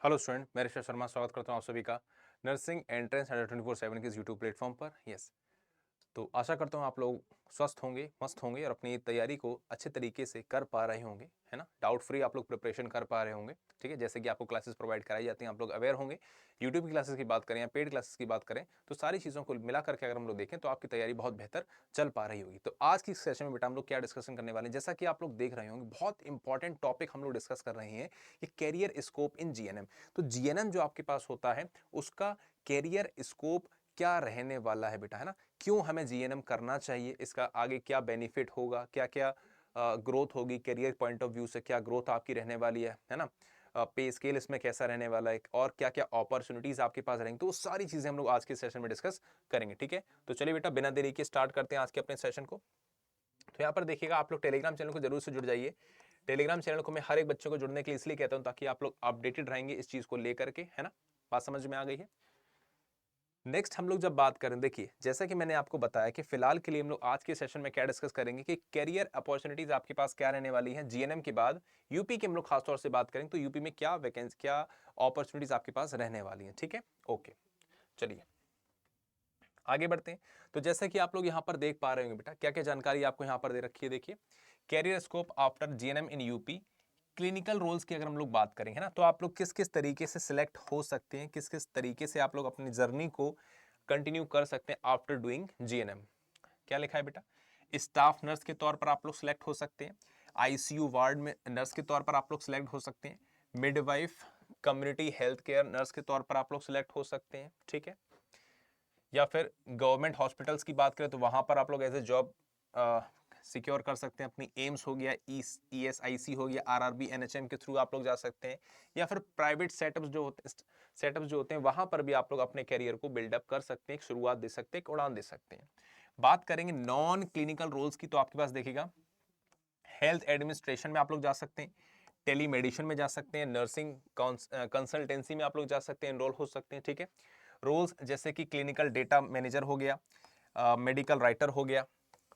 Hello student, मैं ऋषभ शर्मा स्वागत करता हूँ आप सभी का नर्सिंग एंट्रेंस 24/7 के इस यूट्यूब प्लेटफॉर्म पर। यस, तो आशा करता हूँ आप लोग स्वस्थ होंगे, मस्त होंगे और अपनी तैयारी को अच्छे तरीके से कर पा रहे होंगे, है ना। डाउट फ्री आप लोग प्रिपरेशन कर पा रहे होंगे, ठीक है। जैसे कि आपको क्लासेस प्रोवाइड कराई जाती हैं, आप लोग अवेयर होंगे। यूट्यूब की क्लासेस की बात करें या पेड क्लासेस की बात करें, तो सारी चीज़ों को मिला करके अगर हम लोग देखें तो आपकी तैयारी बहुत बेहतर चल पा रही होगी। तो आज की सेशन में बेटा हम लोग क्या डिस्कशन करने वाले हैं, जैसा कि आप लोग देख रहे होंगे, बहुत इंपॉर्टेंट टॉपिक हम लोग डिस्कस कर रहे हैं कि कैरियर स्कोप इन जीएनएम। तो जीएनएम जो आपके पास होता है उसका कैरियर स्कोप क्या रहने वाला है बेटा, है ना। क्यों हमें जीएनएम करना चाहिए, इसका आगे क्या बेनिफिट होगा, क्या क्या ग्रोथ होगी करियर पॉइंट ऑफ व्यू से, क्या ग्रोथ आपकी रहने वाली है ना। पे स्केल इसमें कैसा रहने वाला है और क्या क्या अपॉर्चुनिटीज आपके पास रहेंगी, तो वो सारी चीजें हम लोग आज के सेशन में डिस्कस करेंगे, ठीक है। तो चलिए बेटा, बिना देरी के स्टार्ट करते हैं आज के अपने सेशन को। तो यहाँ पर देखिएगा, आप लोग टेलीग्राम चैनल को जरूर से जुड़ जाइए। टेलीग्राम चैनल को मैं हर एक बच्चों को जुड़ने के लिए इसलिए कहता हूँ ताकि आप लोग अपडेटेड रहेंगे इस चीज को लेकर के, है ना। बात समझ में आ गई है। नेक्स्ट हम लोग जब बात करें, देखिए जैसा कि मैंने आपको बताया कि फिलहाल के लिए हम लोग आज के सेशन में क्या डिस्कस करेंगे कि कैरियर अपॉर्चुनिटीज आपके पास क्या रहने वाली हैं जीएनएम के बाद। यूपी के हम लोग खासतौर से बात करें तो यूपी में क्या वैकेंसी, क्या अपॉर्चुनिटीज आपके पास रहने वाली हैं, ठीक है। ओके, चलिए आगे बढ़ते हैं। तो जैसे कि आप लोग यहाँ पर देख पा रहे होंगे बेटा, क्या क्या जानकारी आपको यहाँ पर दे रखी है। देखिए, career scope after GNM in UP, clinical roles की अगर हम लोग बात करें, है ना, तो आप लोग किस किस तरीके से सिलेक्ट हो सकते हैं, किस किस तरीके से आप लोग अपनी जर्नी को कंटिन्यू कर सकते हैं आफ्टर डूइंग जीएनएम। क्या लिखा है बेटा, स्टाफ नर्स के तौर पर आप लोग सिलेक्ट हो सकते हैं, आईसीयू वार्ड में नर्स के तौर पर आप लोग सिलेक्ट हो सकते हैं, midwife community health care nurse के तौर पर आप लोग सिलेक्ट हो सकते हैं, ठीक है। या फिर गवर्नमेंट हॉस्पिटल्स की बात करें तो वहां पर आप लोग एज ए जॉब सिक्योर कर सकते हैं अपनी। एम्स हो गया, ईएसआईसी हो गया, आरआरबी एनएचएम के थ्रू आप लोग जा सकते हैं। या फिर प्राइवेट सेटअप्स जो होते हैं वहां पर भी आप लोग अपने कैरियर को बिल्डअप कर सकते हैं, एक शुरुआत दे सकते हैं, एक उड़ान दे सकते हैं। बात करेंगे नॉन क्लिनिकल रोल्स की, तो आपके पास देखिएगा हेल्थ एडमिनिस्ट्रेशन में आप लोग जा सकते हैं, टेलीमेडिसिन में जा सकते हैं, नर्सिंग कंसल्टेंसी में आप लोग जा सकते हैं, एनरोल हो सकते हैं, ठीक है। रोल्स जैसे कि क्लिनिकल डेटा मैनेजर हो गया, मेडिकल राइटर हो गया,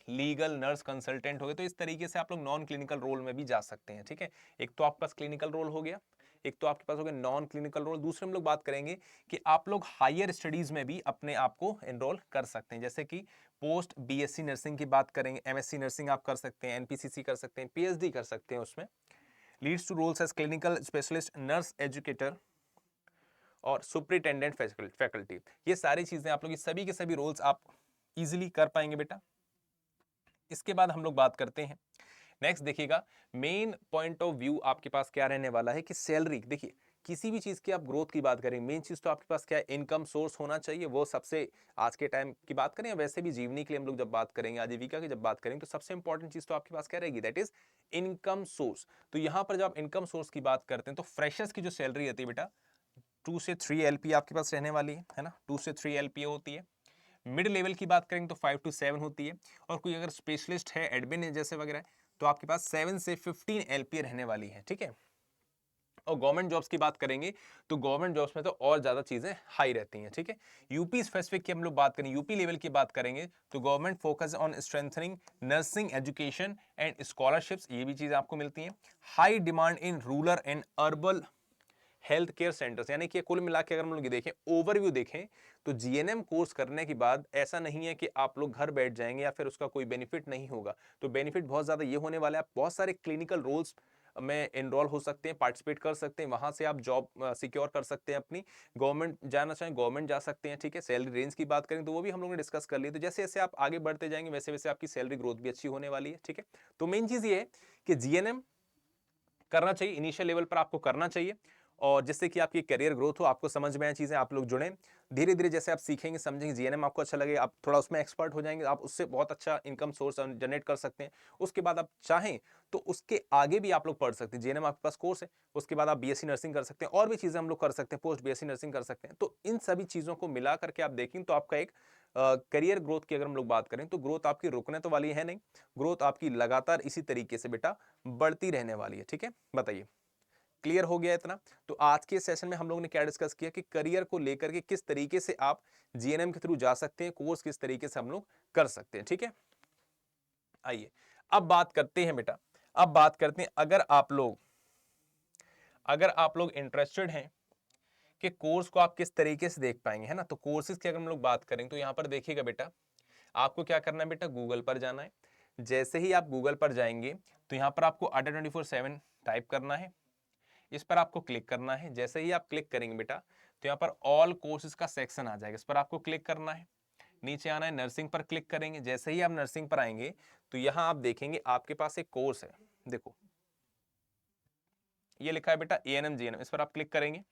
लीगल नर्स कंसल्टेंट हो गए, तो इस तरीके से आप लोग नॉन क्लिनिकल रोल में भी जा सकते हैं, ठीक है। एक तो आपके पास क्लिनिकल रोल हो गया, एक तो आपके पास हो गया नॉन क्लिनिकल रोल। दूसरे हम लोग बात करेंगे कि आप लोग हायर स्टडीज में भी अपने आप को एनरोल कर सकते हैं, जैसे कि पोस्ट बीएससी नर्सिंग की बात करेंगे, एमएससी नर्सिंग आप कर सकते हैं, एनपीसीसी कर सकते हैं, पीएचडी कर सकते हैं उसमें। Leads to roles as clinical specialist, nurse educator और सुपरिटेंडेंट फैकल्टी। ये सारी चीजें आप लोग, ये सभी के सभी रोल्स आप इजीली कर पाएंगे बेटा। इसके बाद हम लोग बात करते हैं नेक्स्ट, देखिएगा मेन पॉइंट ऑफ व्यू आपके पास क्या रहने वाला है कि सैलरी। देखिए, किसी भी चीज की आप ग्रोथ की बात करें, मेन चीज तो आपके पास क्या है, इनकम सोर्स होना चाहिए। वो सबसे, आज के टाइम की बात करें या वैसे भी जीवनी के लिए हम लोग जब बात करेंगे, आजीविका की जब बात करेंगे, तो सबसे इंपॉर्टेंट चीज तो आपके पास क्या रहेगी, दैट इज इनकम सोर्स। तो यहां पर जब आप इनकम सोर्स की बात करते हैं तो फ्रेशर्स की जो सैलरी रहती है बेटा, 2 से 3 LP आपके पास रहने वाली है ना, 2 से 3 LP होती है। मिड लेवल की बात करेंगे तो 5 to 7 होती है, और कोई अगर स्पेशलिस्ट है, एडमिन जैसे वगैरह, तो आपके पास 7 से 15 LP रहने वाली है, ठीक है। और गवर्नमेंट जॉब्स की बात करेंगे तो गवर्नमेंट जॉब्स में तो और ज्यादा चीजें हाई रहती हैं, ठीक है। यूपी स्पेसिफिक की हम लोग बात करें, यूपी लेवल की बात करेंगे तो government focus on strengthening nursing education and scholarships, ये भी चीजें आपको मिलती हैं। High demand in rural and urban health care centres, यानी कि कुल मिला के अगर हम लोग देखें, ओवरव्यू देखें, तो जीएनएम कोर्स करने के बाद ऐसा नहीं है कि आप लोग घर बैठ जाएंगे या फिर उसका कोई बेनिफिट नहीं होगा। तो बेनिफिट बहुत ज्यादा ये होने वाला है, आप बहुत सारे क्लिनिकल रोल्स में एनरोल हो सकते हैं, पार्टिसिपेट कर सकते हैं, वहां से आप जॉब सिक्योर कर सकते हैं अपनी। गवर्नमेंट जाना चाहें गवर्नमेंट जा सकते हैं, ठीक है। सैलरी रेंज की बात करें तो वो भी हम लोग ने डिस्कस कर ली। तो जैसे जैसे आप आगे बढ़ते जाएंगे वैसे वैसे आपकी सैलरी ग्रोथ भी अच्छी होने वाली है, ठीक है। तो मेन चीज ये है कि जीएनएम करना चाहिए, इनिशियल लेवल पर आपको करना चाहिए, और जिससे कि आपकी करियर ग्रोथ हो, आपको समझ में आए चीजें, आप लोग जुड़ें। धीरे धीरे जैसे आप सीखेंगे, समझेंगे, जीएनएम आपको अच्छा लगे, आप थोड़ा उसमें एक्सपर्ट हो जाएंगे, आप उससे बहुत अच्छा इनकम सोर्स जनरेट कर सकते हैं। उसके बाद आप चाहें तो उसके आगे भी आप लोग पढ़ सकते हैं, जीएनएम आपके पास कोर्स है, उसके बाद आप बीएससी नर्सिंग कर सकते हैं, और भी चीजें हम लोग कर सकते हैं, पोस्ट बीएससी नर्सिंग कर सकते हैं। तो इन सभी चीजों को मिला करके आप देखें तो आपका एक करियर ग्रोथ की अगर हम लोग बात करें तो ग्रोथ आपकी रुकने तो वाली है नहीं, ग्रोथ आपकी लगातार इसी तरीके से बेटा बढ़ती रहने वाली है, ठीक है। बताइए, क्लियर हो गया इतना। तो आज के सेशन में हम लोगों ने क्या डिस्कस किया कि करियर को लेकर के किस तरीके से आप जीएनएम के थ्रू जा सकते हैं, कोर्स किस तरीके से हम लोग कर सकते हैं, ठीक है। आइए अब बात करते हैं बेटा, अब बात करते हैं, अगर आप लोग इंटरेस्टेड हैं कि कोर्स को आप किस तरीके से देख पाएंगे, है ना। तो कोर्सेज की अगर हम लोग बात करें तो यहाँ पर देखिएगा बेटा, आपको क्या करना है बेटा, गूगल पर जाना है। जैसे ही आप गूगल पर जाएंगे तो यहाँ पर आपको अड्डा 24/7 टाइप करना है, इस पर आपको क्लिक करना है। जैसे ही आप क्लिक करेंगे बेटा तो यहाँ पर ऑल कोर्सेज का सेक्शन आ जाएगा, इस पर आपको क्लिक करना है। नीचे आना है, नर्सिंग पर क्लिक करेंगे। जैसे ही आप नर्सिंग पर आएंगे तो यहाँ आप देखेंगे आपके पास एक कोर्स है, देखो ये लिखा है बेटा ANM GNM, इस पर आप क्लिक करेंगे।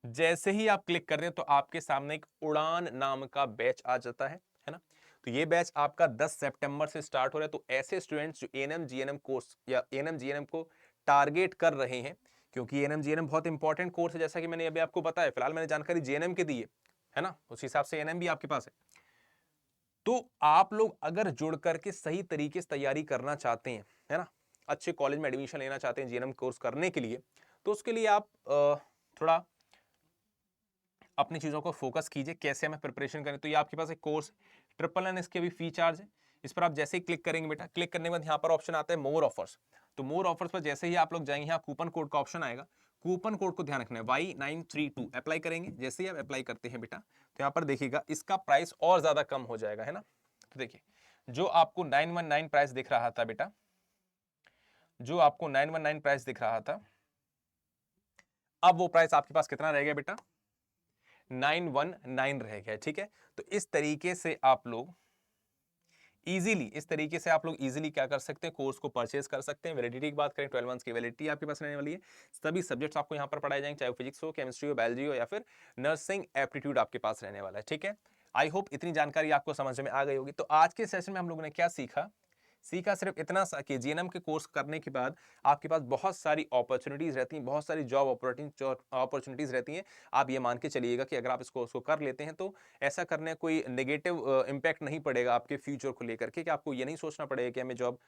जैसे ही आप क्लिक कर रहे हैं तो आपके सामने एक उड़ान नाम का बैच आ जाता है ना। तो ये बैच आपका 10 सितंबर से स्टार्ट हो रहा है। तो ऐसे स्टूडेंट्स जो ANM GNM कोर्स या ANM GNM को टारगेट कर रहे हैं, क्योंकि ANM GNM बहुत इंपॉर्टेंट कोर्स है, जैसा कि मैंने अभी आपको बताया। फिलहाल मैंने जानकारी JNM की दी है ना, उस हिसाब से ANM भी आपके पास है। तो आप लोग अगर जुड़ करके सही तरीके से तैयारी करना चाहते हैं, है ना, अच्छे कॉलेज में एडमिशन लेना चाहते हैं GNM कोर्स करने के लिए, तो उसके लिए आप थोड़ा अपनी चीज़ों को फोकस कीजिए, कैसे हमें प्रिपरेशन करें। तो ये आपके पास एक कोर्स NNN, इसके भी फी चार्ज है। इस पर आप जैसे ही क्लिक करेंगे बेटा, क्लिक करने के बाद यहाँ पर ऑप्शन आता है मोर ऑफर्स। तो मोर ऑफर्स पर जैसे ही आप लोग जाएंगे, यहाँ कूपन कोड का ऑप्शन आएगा। कूपन कोड को ध्यान रखना है Y932, अप्लाई करेंगे। जैसे ही आप अप्लाई करते हैं बेटा तो यहाँ पर देखिएगा इसका प्राइस और ज्यादा कम हो जाएगा, है ना। तो देखिए जो आपको 919 प्राइस दिख रहा था बेटा, जो आपको 919 प्राइस दिख रहा था, अब वो प्राइस आपके पास कितना रह गया बेटा, 919 रह गया। ठीक है, तो इस तरीके से आप लोग इजीली क्या कर सकते हैं, कोर्स को परचेज कर सकते हैं। वैलिडिटी की बात करें, 12 मंथ्स की वैलिडिटी आपके पास रहने वाली है। सभी सब्जेक्ट्स आपको यहाँ पर पढ़ाए जाएंगे, चाहे फिजिक्स हो, केमिस्ट्री हो, बायोलॉजी हो, या फिर नर्सिंग एप्टीट्यूड आपके पास रहने वाला है। ठीक है, आई होप इतनी जानकारी आपको समझ में आ गई होगी। तो आज के सेशन में हम लोगों ने क्या सीखा सिर्फ इतना सा कि GNM के कोर्स करने के बाद आपके पास बहुत सारी अपॉर्चुनिटीज रहती हैं, बहुत सारी जॉब अपॉर्चुनिटीज रहती हैं। आप ये मान के चलिएगा कि अगर आप इसको उसको कर लेते हैं तो ऐसा करने कोई नेगेटिव इम्पैक्ट नहीं पड़ेगा आपके फ्यूचर को लेकर के, कि आपको ये नहीं सोचना पड़ेगा कि हमें जॉब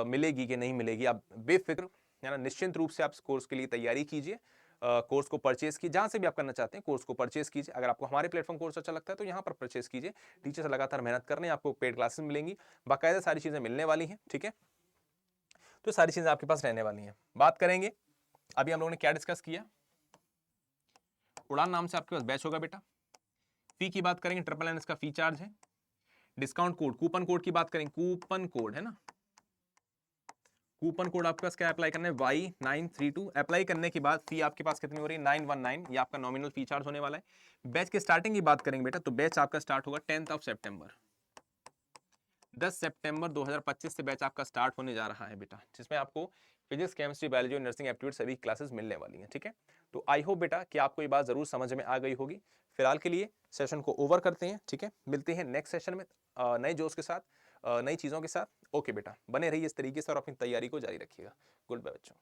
मिलेगी कि नहीं मिलेगी। आप बेफिक्र, है ना, निश्चिंत रूप से आप इस कोर्स के लिए तैयारी कीजिए। कोर्स को परचेज कीजिए, जहां से भी आप करना चाहते हैं कोर्स को परचेज कीजिए। अगर आपको हमारे प्लेटफॉर्म कोर्स अच्छा लगता है तो यहाँ पर परचेज कीजिए। टीचर्स लगातार मेहनत कर रहे हैं, आपको पेड क्लासेस मिलेंगी, बाकायदा सारी चीजें मिलने वाली हैं। ठीक है, तो सारी चीजें आपके पास रहने वाली हैं। बात करेंगे अभी हम लोगों ने क्या डिस्कस किया, उड़ान नाम से आपके पास बैच होगा बेटा। फी की बात करेंगे, NNN इसका फी चार्ज है। डिस्काउंट कोड, कूपन कोड की बात करेंगे, कूपन कोड है ना, कूपन कोड आपके पास क्या अप्लाई करना है, Y932। अप्लाई करने के बाद फी आपके पास कितनी हो रही है, 919। ये आपका नॉमिनल फी चार्ज होने वाला है। बैच की स्टार्टिंग की बात करेंगे बेटा, तो बैच आपका स्टार्ट होगा 10 सितंबर। 10 सितंबर 2025 से बैच आपका स्टार्ट होने जा रहा है बेटा, जिसमें आपको फिजिक्स, केमिस्ट्री, बायोलॉजी और नर्सिंग एप्टीट्यूड सभी क्लासेस मिलने वाली हैं। ठीक है, तो आई होप बेटा कि आपको ये बात जरूर समझ में आ गई होगी। फिलहाल के लिए सेशन को ओवर करते हैं। ठीक है, मिलते हैं नेक्स्ट सेशन में नए जोश के साथ, नई चीज़ों के साथ। ओके बेटा, बने रहिए इस तरीके से और अपनी तैयारी को जारी रखिएगा। गुड बाय बच्चों।